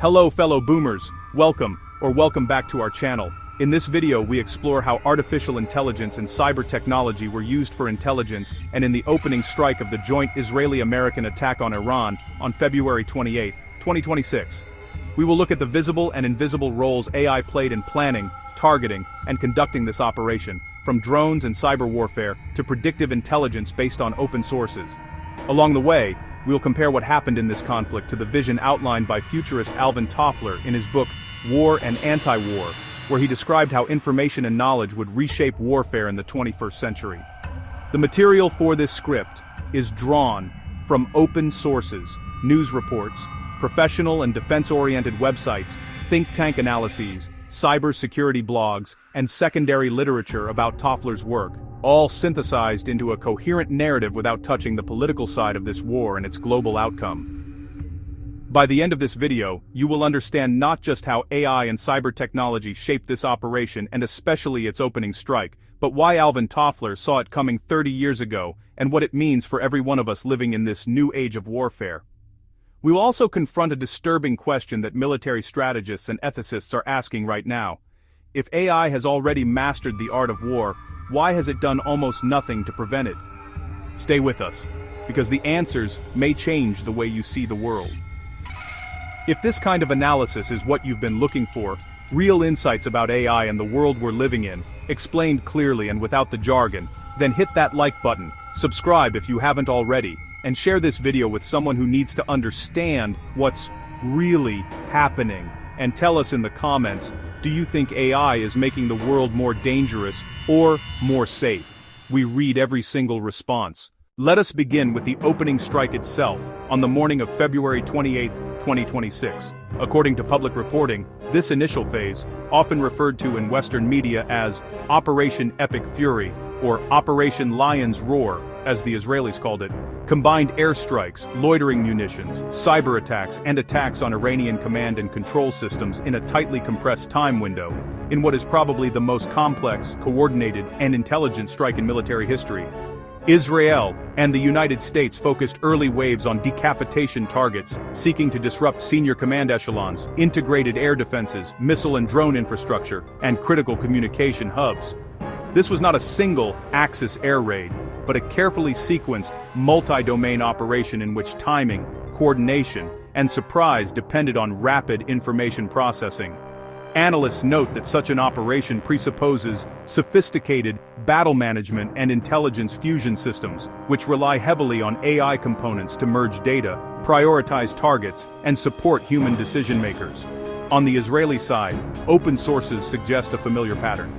Hello fellow boomers, welcome back to our channel. In this video we explore how artificial intelligence and cyber technology were used for intelligence and in the opening strike of the joint Israeli-American attack on Iran on February 28, 2026. We will look at the visible and invisible roles AI played in planning, targeting, and conducting this operation, from drones and cyber warfare to predictive intelligence based on open sources. Along the way, we will compare what happened in this conflict to the vision outlined by futurist Alvin Toffler in his book War and Anti-War, where he described how information and knowledge would reshape warfare in the 21st century. The material for this script is drawn from open sources, news reports, professional and defense-oriented websites, think tank analyses, cybersecurity blogs, and secondary literature about Toffler's work, all synthesized into a coherent narrative without touching the political side of this war and its global outcome. By the end of this video, you will understand not just how AI and cyber technology shaped this operation and especially its opening strike, but why Alvin Toffler saw it coming 30 years ago and what it means for every one of us living in this new age of warfare. We will also confront a disturbing question that military strategists and ethicists are asking right now. If AI has already mastered the art of war, why has it done almost nothing to prevent it? Stay with us, because the answers may change the way you see the world. If this kind of analysis is what you've been looking for, real insights about AI and the world we're living in, explained clearly and without the jargon, then hit that like button, subscribe if you haven't already, and share this video with someone who needs to understand what's really happening. And tell us in the comments, do you think AI is making the world more dangerous or more safe? We read every single response. Let us begin with the opening strike itself, on the morning of February 28, 2026. According to public reporting, this initial phase, often referred to in Western media as Operation Epic Fury, or Operation Lion's Roar, as the Israelis called it, combined airstrikes, loitering munitions, cyber attacks, and attacks on Iranian command and control systems in a tightly compressed time window, in what is probably the most complex, coordinated, and intelligent strike in military history. Israel and the United States focused early waves on decapitation targets, seeking to disrupt senior command echelons, integrated air defenses, missile and drone infrastructure, and critical communication hubs. This was not a single Axis air raid, but a carefully sequenced, multi-domain operation in which timing, coordination, and surprise depended on rapid information processing. Analysts note that such an operation presupposes sophisticated battle management and intelligence fusion systems, which rely heavily on AI components to merge data, prioritize targets, and support human decision-makers. On the Israeli side, open sources suggest a familiar pattern.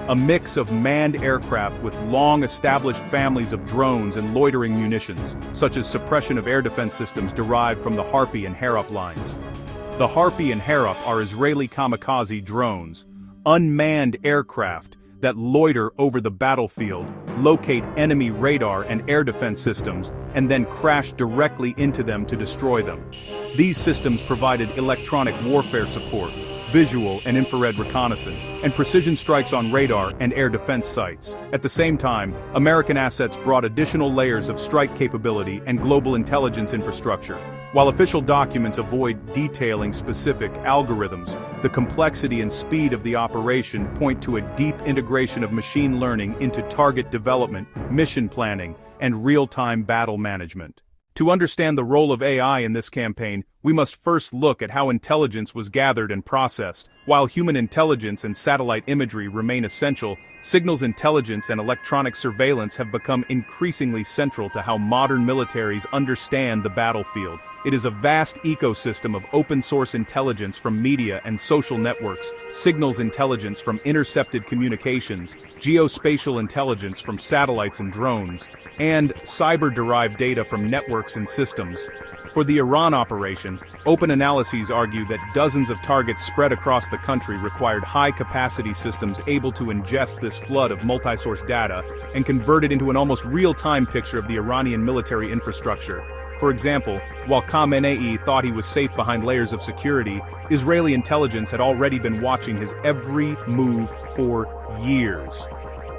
A mix of manned aircraft with long-established families of drones and loitering munitions, such as suppression of air defense systems derived from the Harpy and Harop lines. The Harpy and Harop are Israeli kamikaze drones, unmanned aircraft that loiter over the battlefield, locate enemy radar and air defense systems, and then crash directly into them to destroy them. These systems provided electronic warfare support, visual and infrared reconnaissance, and precision strikes on radar and air defense sites. At the same time, American assets brought additional layers of strike capability and global intelligence infrastructure. While official documents avoid detailing specific algorithms, the complexity and speed of the operation point to a deep integration of machine learning into target development, mission planning, and real-time battle management. To understand the role of AI in this campaign, we must first look at how intelligence was gathered and processed. While human intelligence and satellite imagery remain essential, signals intelligence and electronic surveillance have become increasingly central to how modern militaries understand the battlefield. It is a vast ecosystem of open-source intelligence from media and social networks, signals intelligence from intercepted communications, geospatial intelligence from satellites and drones, and cyber-derived data from networks and systems. For the Iran operation, open analyses argue that dozens of targets spread across the country required high-capacity systems able to ingest this flood of multi-source data and convert it into an almost real-time picture of the Iranian military infrastructure. For example, while Khamenei thought he was safe behind layers of security, Israeli intelligence had already been watching his every move for years.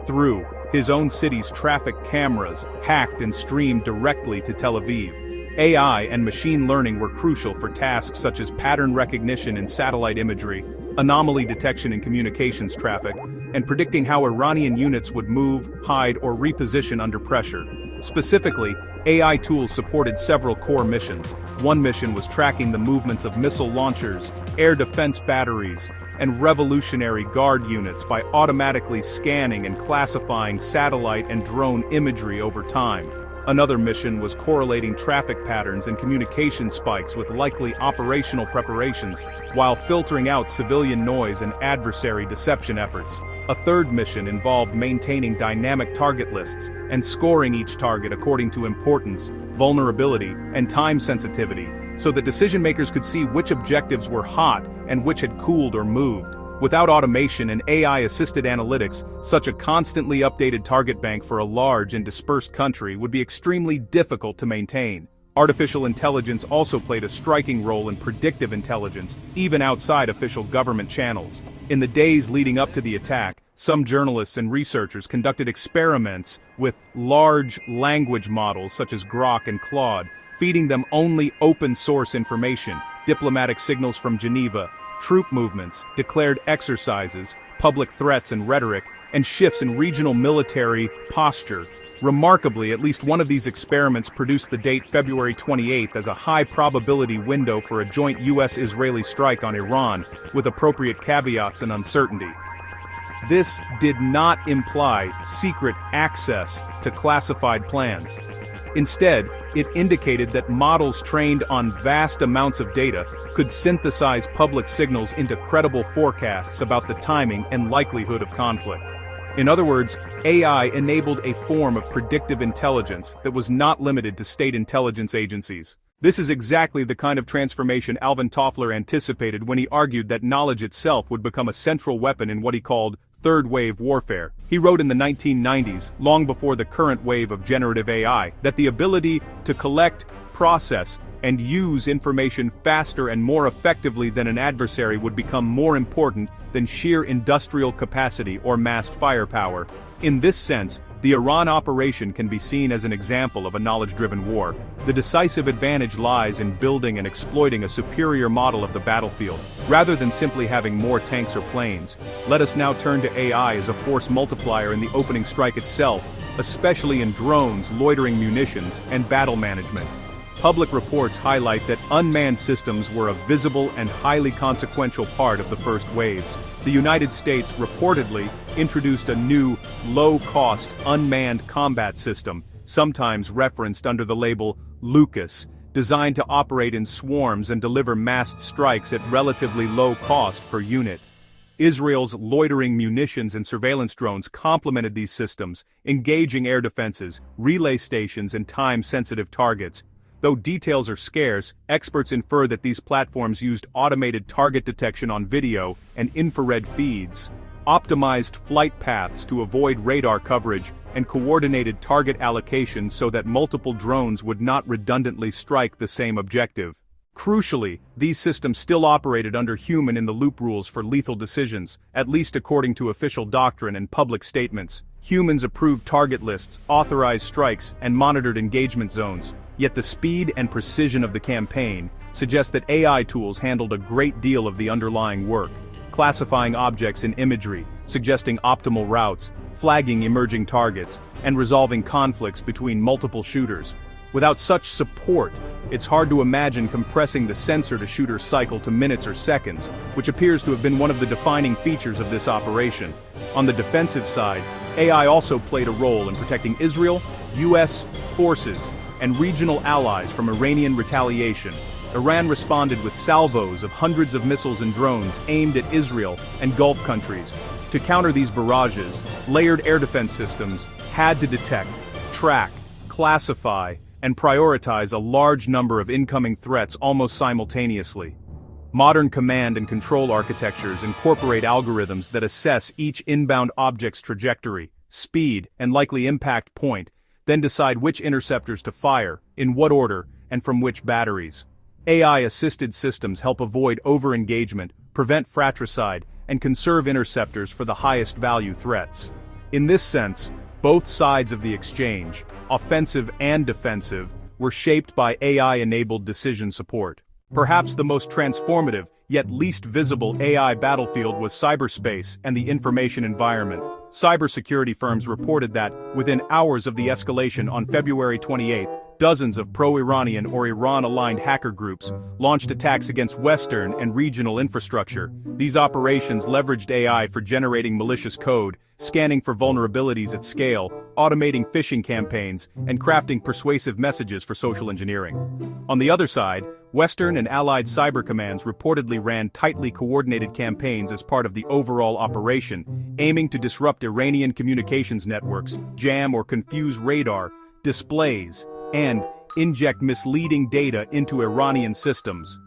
Through his own city's traffic cameras, hacked and streamed directly to Tel Aviv. AI and machine learning were crucial for tasks such as pattern recognition in satellite imagery, anomaly detection in communications traffic, and predicting how Iranian units would move, hide, or reposition under pressure. Specifically, AI tools supported several core missions. One mission was tracking the movements of missile launchers, air defense batteries, and Revolutionary Guard units by automatically scanning and classifying satellite and drone imagery over time. Another mission was correlating traffic patterns and communication spikes with likely operational preparations, while filtering out civilian noise and adversary deception efforts. A third mission involved maintaining dynamic target lists and scoring each target according to importance, vulnerability, and time sensitivity, so that decision-makers could see which objectives were hot and which had cooled or moved. Without automation and AI-assisted analytics, such a constantly updated target bank for a large and dispersed country would be extremely difficult to maintain. Artificial intelligence also played a striking role in predictive intelligence, even outside official government channels. In the days leading up to the attack, some journalists and researchers conducted experiments with large language models such as Grok and Claude, feeding them only open-source information, diplomatic signals from Geneva, troop movements, declared exercises, public threats and rhetoric, and shifts in regional military posture. Remarkably, at least one of these experiments produced the date February 28 as a high-probability window for a joint US-Israeli strike on Iran, with appropriate caveats and uncertainty. This did not imply secret access to classified plans. Instead, it indicated that models trained on vast amounts of data could synthesize public signals into credible forecasts about the timing and likelihood of conflict. In other words, AI enabled a form of predictive intelligence that was not limited to state intelligence agencies. This is exactly the kind of transformation Alvin Toffler anticipated when he argued that knowledge itself would become a central weapon in what he called third-wave warfare. He wrote in the 1990s, long before the current wave of generative AI, that the ability to collect, process, and use information faster and more effectively than an adversary would become more important than sheer industrial capacity or massed firepower. In this sense, the Iran operation can be seen as an example of a knowledge-driven war. The decisive advantage lies in building and exploiting a superior model of the battlefield, rather than simply having more tanks or planes. Let us now turn to AI as a force multiplier in the opening strike itself, especially in drones, loitering munitions, and battle management. Public reports highlight that unmanned systems were a visible and highly consequential part of the first waves. The United States reportedly introduced a new, low-cost, unmanned combat system, sometimes referenced under the label Lucas, designed to operate in swarms and deliver massed strikes at relatively low cost per unit. Israel's loitering munitions and surveillance drones complemented these systems, engaging air defenses, relay stations, and time-sensitive targets. Though details are scarce, experts infer that these platforms used automated target detection on video and infrared feeds, optimized flight paths to avoid radar coverage, and coordinated target allocation so that multiple drones would not redundantly strike the same objective. Crucially, these systems still operated under human-in-the-loop rules for lethal decisions, at least according to official doctrine and public statements. Humans approved target lists, authorized strikes, and monitored engagement zones. Yet the speed and precision of the campaign suggest that AI tools handled a great deal of the underlying work, classifying objects in imagery, suggesting optimal routes, flagging emerging targets, and resolving conflicts between multiple shooters. Without such support, it's hard to imagine compressing the sensor-to-shooter cycle to minutes or seconds, which appears to have been one of the defining features of this operation. On the defensive side, AI also played a role in protecting Israel, U.S. forces, and regional allies from Iranian retaliation. Iran responded with salvos of hundreds of missiles and drones aimed at Israel and Gulf countries. To counter these barrages, layered air defense systems had to detect, track, classify, and prioritize a large number of incoming threats almost simultaneously. Modern command and control architectures incorporate algorithms that assess each inbound object's trajectory, speed, and likely impact point, then decide which interceptors to fire, in what order, and from which batteries. AI-assisted systems help avoid over-engagement, prevent fratricide, and conserve interceptors for the highest value threats. In this sense, both sides of the exchange, offensive and defensive, were shaped by AI-enabled decision support. Perhaps the most transformative, yet least visible AI battlefield was cyberspace and the information environment. Cybersecurity firms reported that, within hours of the escalation on February 28, dozens of pro-Iranian or Iran-aligned hacker groups launched attacks against Western and regional infrastructure. These operations leveraged AI for generating malicious code, scanning for vulnerabilities at scale, automating phishing campaigns, and crafting persuasive messages for social engineering. On the other side, Western and allied cyber commands reportedly ran tightly coordinated campaigns as part of the overall operation, aiming to disrupt Iranian communications networks, jam or confuse radar, displays, and inject misleading data into Iranian systems.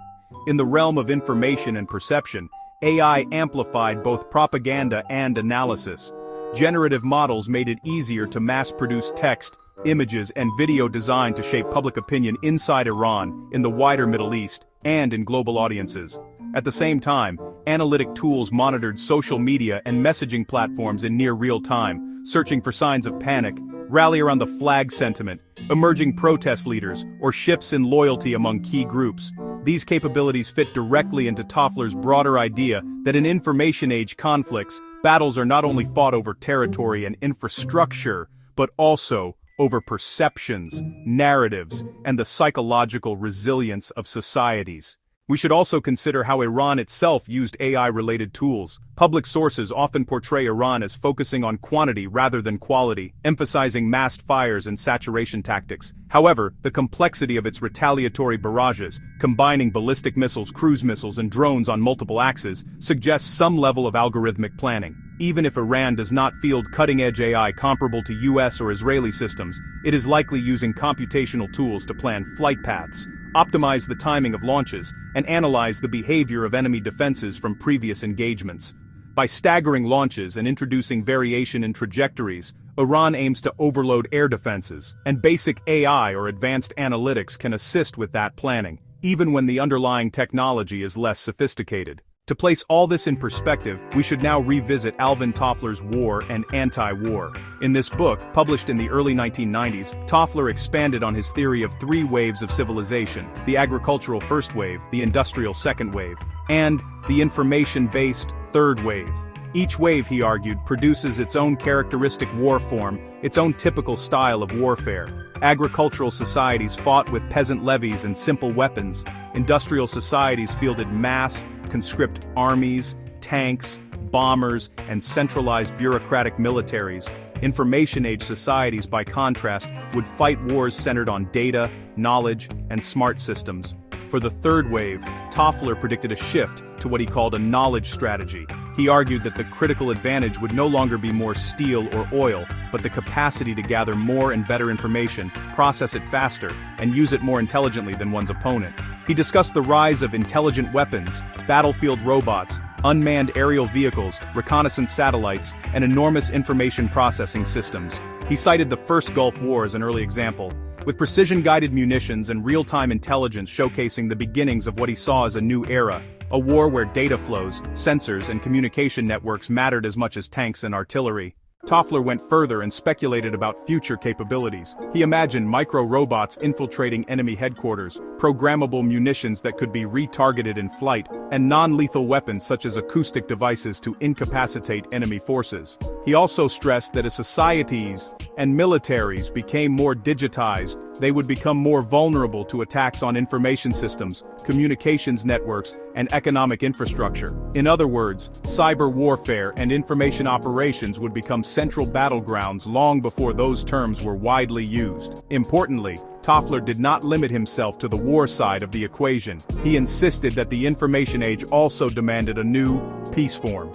In the realm of information and perception, AI amplified both propaganda and analysis. Generative models made it easier to mass-produce text, images, and video designed to shape public opinion inside Iran, in the wider Middle East, and in global audiences. At the same time, analytic tools monitored social media and messaging platforms in near real time, searching for signs of panic, rally around the flag sentiment, emerging protest leaders, or shifts in loyalty among key groups. These capabilities fit directly into Toffler's broader idea that in information-age conflicts, battles are not only fought over territory and infrastructure, but also over perceptions, narratives, and the psychological resilience of societies. We should also consider how Iran itself used AI-related tools. Public sources often portray Iran as focusing on quantity rather than quality, emphasizing massed fires and saturation tactics. However, the complexity of its retaliatory barrages, combining ballistic missiles, cruise missiles, and drones on multiple axes, suggests some level of algorithmic planning. Even if Iran does not field cutting-edge AI comparable to US or Israeli systems, it is likely using computational tools to plan flight paths, optimize the timing of launches, and analyze the behavior of enemy defenses from previous engagements. By staggering launches and introducing variation in trajectories, Iran aims to overload air defenses, and basic AI or advanced analytics can assist with that planning, even when the underlying technology is less sophisticated. To place all this in perspective, we should now revisit Alvin Toffler's War and Anti-War. In this book, published in the early 1990s, Toffler expanded on his theory of three waves of civilization: the agricultural first wave, the industrial second wave, and the information-based third wave. Each wave, he argued, produces its own characteristic war form, its own typical style of warfare. Agricultural societies fought with peasant levies and simple weapons. Industrial societies fielded mass, conscript armies, tanks, bombers, and centralized bureaucratic militaries. Information-age societies, by contrast, would fight wars centered on data, knowledge, and smart systems. For the third wave, Toffler predicted a shift to what he called a knowledge strategy. He argued that the critical advantage would no longer be more steel or oil, but the capacity to gather more and better information, process it faster, and use it more intelligently than one's opponent. He discussed the rise of intelligent weapons, battlefield robots, unmanned aerial vehicles, reconnaissance satellites, and enormous information processing systems. He cited the first Gulf War as an early example, with precision-guided munitions and real-time intelligence showcasing the beginnings of what he saw as a new era, a war where data flows, sensors, and communication networks mattered as much as tanks and artillery. Toffler went further and speculated about future capabilities. He imagined micro-robots infiltrating enemy headquarters, programmable munitions that could be retargeted in flight, and non-lethal weapons such as acoustic devices to incapacitate enemy forces. He also stressed that as societies and militaries became more digitized, they would become more vulnerable to attacks on information systems, communications networks, and economic infrastructure. In other words, cyber warfare and information operations would become central battlegrounds long before those terms were widely used. Importantly, Toffler did not limit himself to the war side of the equation. He insisted that the information age also demanded a new peace form,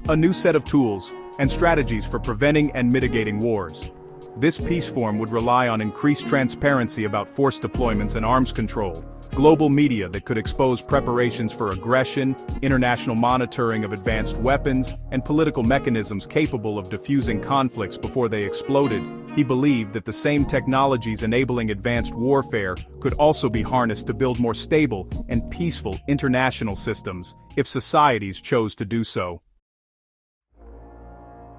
a new set of tools and strategies for preventing and mitigating wars. This peace form would rely on increased transparency about force deployments and arms control, global media that could expose preparations for aggression, international monitoring of advanced weapons, and political mechanisms capable of diffusing conflicts before they exploded. He believed that the same technologies enabling advanced warfare could also be harnessed to build more stable and peaceful international systems, if societies chose to do so.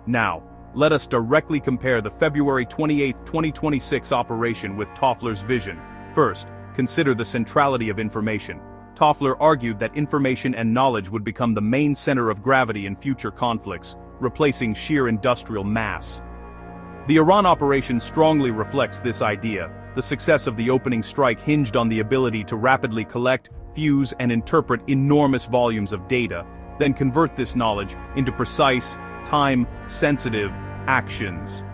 Now, let us directly compare the February 28, 2026 operation with Toffler's vision. First, consider the centrality of information. Toffler argued that information and knowledge would become the main center of gravity in future conflicts, replacing sheer industrial mass. The Iran operation strongly reflects this idea. The success of the opening strike hinged on the ability to rapidly collect, fuse, and interpret enormous volumes of data, then convert this knowledge into precise, time-sensitive actions.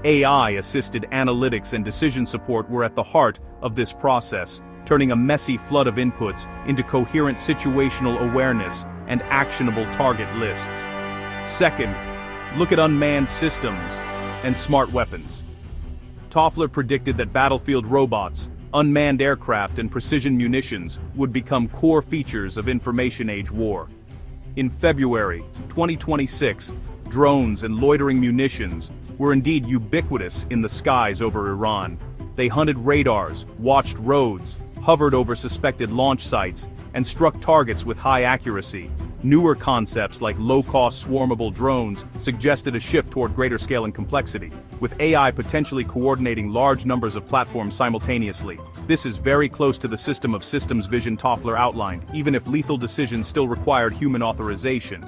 AI-assisted analytics and decision support were at the heart of this process, turning a messy flood of inputs into coherent situational awareness and actionable target lists. Second, look at unmanned systems and smart weapons. Toffler predicted that battlefield robots, unmanned aircraft, and precision munitions would become core features of information-age war. In February 2026, drones and loitering munitions were indeed ubiquitous in the skies over Iran. They hunted radars, watched roads, hovered over suspected launch sites, and struck targets with high accuracy. Newer concepts like low-cost swarmable drones suggested a shift toward greater scale and complexity, with AI potentially coordinating large numbers of platforms simultaneously. This is very close to the system of systems vision Toffler outlined, even if lethal decisions still required human authorization.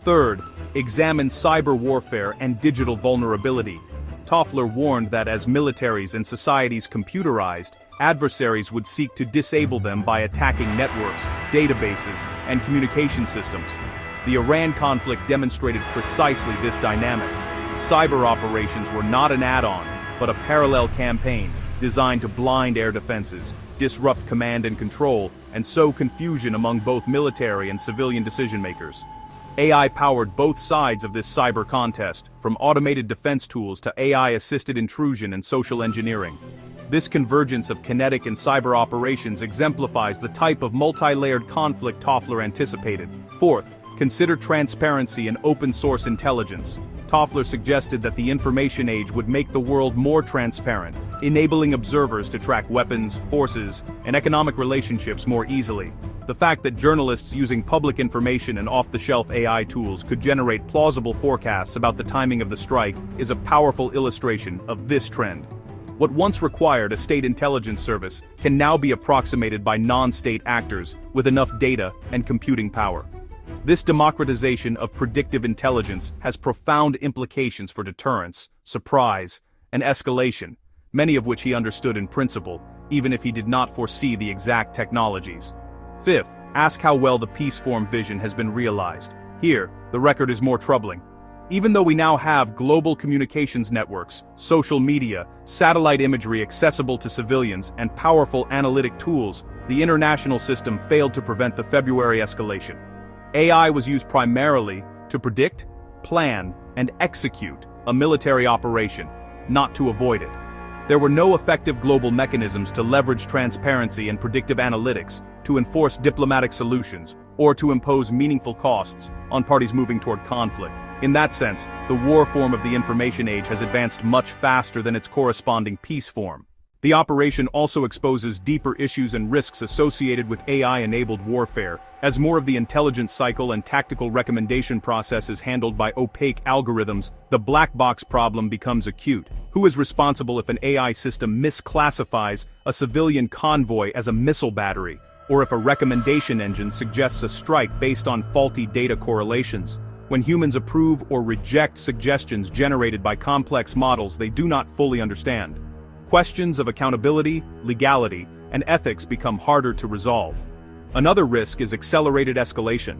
Third, examine cyber warfare and digital vulnerability. Toffler warned that as militaries and societies computerized, adversaries would seek to disable them by attacking networks, databases, and communication systems. The Iran conflict demonstrated precisely this dynamic. Cyber operations were not an add-on, but a parallel campaign designed to blind air defenses, disrupt command and control, and sow confusion among both military and civilian decision-makers. AI powered both sides of this cyber contest, from automated defense tools to AI-assisted intrusion and social engineering. This convergence of kinetic and cyber operations exemplifies the type of multi-layered conflict Toffler anticipated. Fourth, consider transparency and open-source intelligence. Toffler suggested that the information age would make the world more transparent, enabling observers to track weapons, forces, and economic relationships more easily. The fact that journalists using public information and off-the-shelf AI tools could generate plausible forecasts about the timing of the strike is a powerful illustration of this trend. What once required a state intelligence service can now be approximated by non-state actors with enough data and computing power. This democratization of predictive intelligence has profound implications for deterrence, surprise, and escalation, many of which he understood in principle, even if he did not foresee the exact technologies. Fifth, ask how well the peace-form vision has been realized. Here, the record is more troubling. Even though we now have global communications networks, social media, satellite imagery accessible to civilians, and powerful analytic tools, the international system failed to prevent the February escalation. AI was used primarily to predict, plan, and execute a military operation, not to avoid it. There were no effective global mechanisms to leverage transparency and predictive analytics, to enforce diplomatic solutions, or to impose meaningful costs on parties moving toward conflict. In that sense, the war form of the information age has advanced much faster than its corresponding peace form. The operation also exposes deeper issues and risks associated with AI-enabled warfare, as more of the intelligence cycle and tactical recommendation process is handled by opaque algorithms. The black box problem becomes acute. Who is responsible if an AI system misclassifies a civilian convoy as a missile battery, or if a recommendation engine suggests a strike based on faulty data correlations? When humans approve or reject suggestions generated by complex models they do not fully understand, questions of accountability, legality, and ethics become harder to resolve. Another risk is accelerated escalation.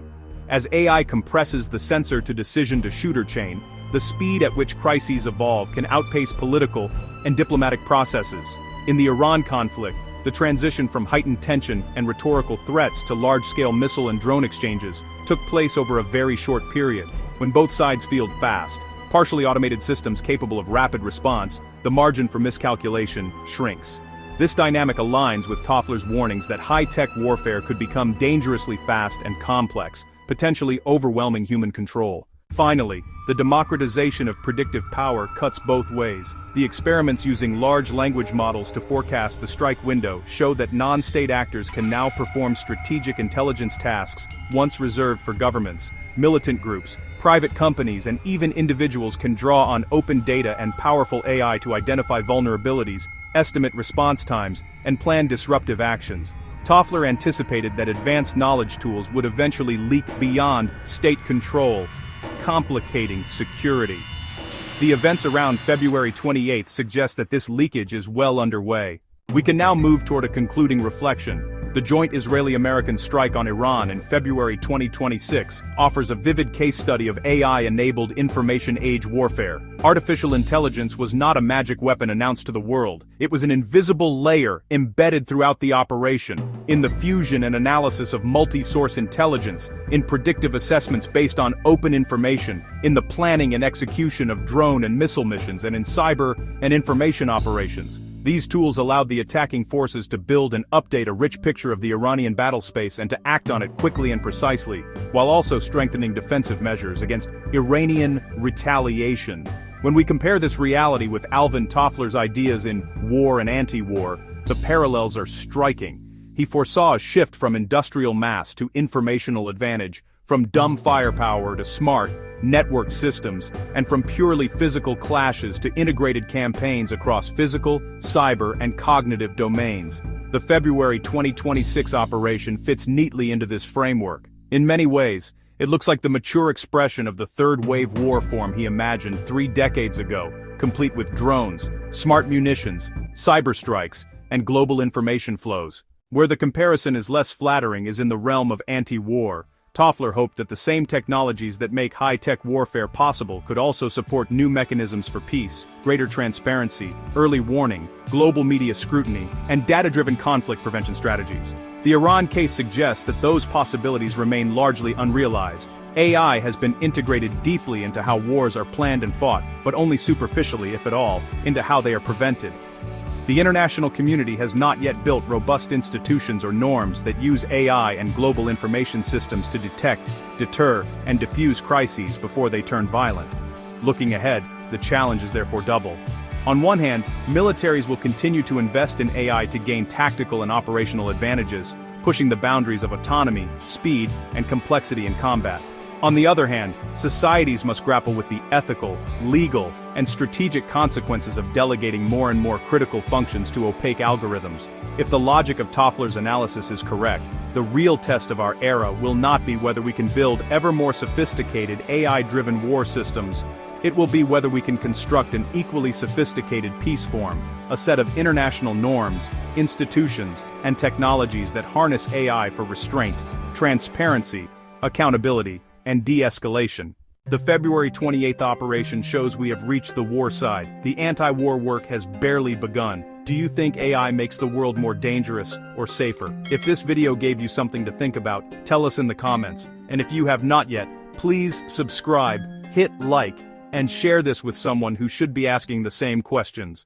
As AI compresses the sensor-to-decision-to-shooter chain, the speed at which crises evolve can outpace political and diplomatic processes. In the Iran conflict, the transition from heightened tension and rhetorical threats to large-scale missile and drone exchanges took place over a very short period. When both sides field fast, partially automated systems capable of rapid response, the margin for miscalculation shrinks. This dynamic aligns with Toffler's warnings that high-tech warfare could become dangerously fast and complex, potentially overwhelming human control. Finally, the democratization of predictive power cuts both ways. The experiments using large language models to forecast the strike window show that non-state actors can now perform strategic intelligence tasks once reserved for governments, militant groups, Private companies and even individuals can draw on open data and powerful AI to identify vulnerabilities, estimate response times, and plan disruptive actions. Toffler anticipated that advanced knowledge tools would eventually leak beyond state control, complicating security. The events around February 28 suggest that this leakage is well underway. We can now move toward a concluding reflection. The joint Israeli-American strike on Iran in February 2026 offers a vivid case study of AI-enabled information age warfare. Artificial intelligence was not a magic weapon announced to the world. It was an invisible layer embedded throughout the operation, in the fusion and analysis of multi-source intelligence, in predictive assessments based on open information, in the planning and execution of drone and missile missions, and in cyber and information operations. These tools allowed the attacking forces to build and update a rich picture of the Iranian battlespace and to act on it quickly and precisely, while also strengthening defensive measures against Iranian retaliation. When we compare this reality with Alvin Toffler's ideas in War and Anti-War, the parallels are striking. He foresaw a shift from industrial mass to informational advantage, from dumb firepower to smart, networked systems, and from purely physical clashes to integrated campaigns across physical, cyber, and cognitive domains. The February 2026 operation fits neatly into this framework. In many ways, it looks like the mature expression of the third-wave war form he imagined 3 decades ago, complete with drones, smart munitions, cyber strikes, and global information flows. Where the comparison is less flattering is in the realm of anti-war. Toffler hoped that the same technologies that make high-tech warfare possible could also support new mechanisms for peace, greater transparency, early warning, global media scrutiny, and data-driven conflict prevention strategies. The Iran case suggests that those possibilities remain largely unrealized. AI has been integrated deeply into how wars are planned and fought, but only superficially, if at all, into how they are prevented. The international community has not yet built robust institutions or norms that use AI and global information systems to detect, deter, and diffuse crises before they turn violent. Looking ahead, the challenge is therefore double. On one hand, militaries will continue to invest in AI to gain tactical and operational advantages, pushing the boundaries of autonomy, speed, and complexity in combat. On the other hand, societies must grapple with the ethical, legal, and strategic consequences of delegating more and more critical functions to opaque algorithms. If the logic of Toffler's analysis is correct, the real test of our era will not be whether we can build ever more sophisticated AI-driven war systems. It will be whether we can construct an equally sophisticated peace form, a set of international norms, institutions, and technologies that harness AI for restraint, transparency, accountability, and de-escalation. The February 28 operation shows we have reached the war side. The anti-war work has barely begun. Do you think AI makes the world more dangerous or safer? If this video gave you something to think about, tell us in the comments. And if you have not yet, please subscribe, hit like, and share this with someone who should be asking the same questions.